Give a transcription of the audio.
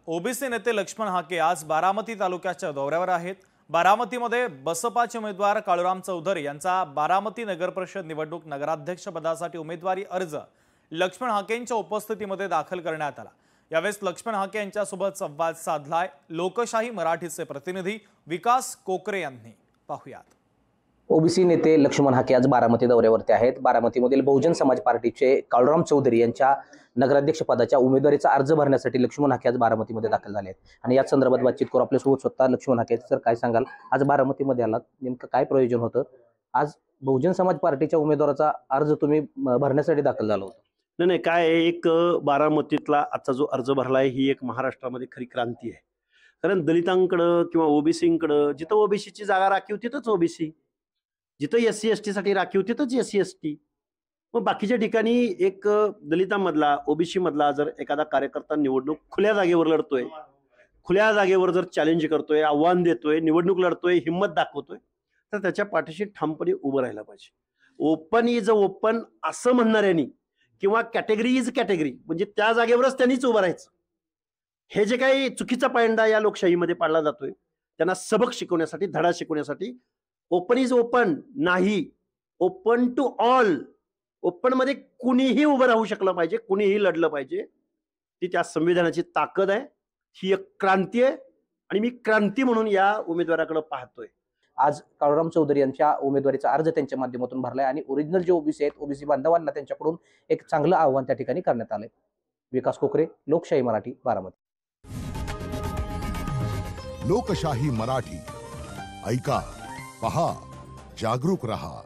OBC नेते लक्ष्मण हाके आज बारामती तालुक्याच्या दौऱ्यावर आहेत। बारामतीमध्ये बसपाचे उमेदवार काळूराम चौधरी यांचा बारामती नगर परिषद निवडणूक नगराध्यक्ष पदासाठी उमेदवारी अर्ज लक्ष्मण हाकेंच्या उपस्थितीमध्ये दाखल करण्यात आला। यावेळेस लक्ष्मण हाके यांच्यासोबत संवाद साधलाय लोकशाही मराठीचे प्रतिनिधी विकास कोकरे यांनी। पाहुयात। ओबीसी नेते लक्ष्मण हाके आज बारामती दौऱ्यावरती आहेत। बारामतीमधील बहुजन समाज पार्टीचे काळूराम चौधरी यांच्या नगराध्यक्ष पदाच्या उमेदवारीचा अर्ज भरण्यासाठी लक्ष्मण हाके आज बारामतीमध्ये दाखल झाले आहेत आणि या संदर्भात बातचीत करू आपल्यासोबत स्वतः लक्ष्मण हाके। सर, काय सांगाल, आज बारामतीमध्ये आलात, नेमकं काय प्रयोजन होतं? आज बहुजन समाज पार्टीच्या उमेदवाराचा अर्ज तुम्ही भरण्यासाठी दाखल झाला होता? नाही, काय एक बारामतीतला आजचा जो अर्ज भरलाय ही एक महाराष्ट्रामध्ये खरी क्रांती आहे। कारण दलितांकडं किंवा ओबीसींकडं जिथं ओबीसीची जागा राखीव तिथंच ओबीसी, जिथं एससी एसटी साठी राखीव तिथंच एससी एसटी। मग बाकीच्या ठिकाणी एक दलितांमधला ओबीसी मधला जर एखादा कार्यकर्ता निवडणूक खुल्या जागेवर लढतोय, खुल्या जागेवर जर चॅलेंज करतोय, आव्हान देतोय, निवडणूक लढतोय, हिंमत दाखवतोय, तर त्याच्या पाठीशी ठामपणे उभं राहायला पाहिजे। ओपन इज ओपन असं म्हणणाऱ्यांनी किंवा कॅटेगरी इज कॅटेगरी म्हणजे त्या जागेवरच त्यांनीच उभं राहायचं। हे जे काही चुकीचा पायंडा या लोकशाहीमध्ये पाडला जातोय त्यांना सबक शिकवण्यासाठी, धडा शिकवण्यासाठी ओपन इज ओपन नाही, ओपन टू ऑल। ओपन मध्ये कुणीही उभं राहू शकलं पाहिजे, कुणीही लढलं पाहिजे। ती त्या संविधानाची ताकद आहे, ही एक क्रांती आहे आणि मी क्रांती म्हणून या उमेदवाराकडे पाहतोय। आज काळूराम चौधरी यांच्या उमेदवारीचा अर्ज त्यांच्या माध्यमातून भरलाय आणि ओरिजिनल जे ओबीसी आहेत, ओबीसी बांधवांना त्यांच्याकडून एक चांगलं आव्हान त्या ठिकाणी करण्यात आलंय। विकास कोकरे, लोकशाही मराठी, बारामती। लोकशाही मराठी ऐका, पहा, जागरूक रहा।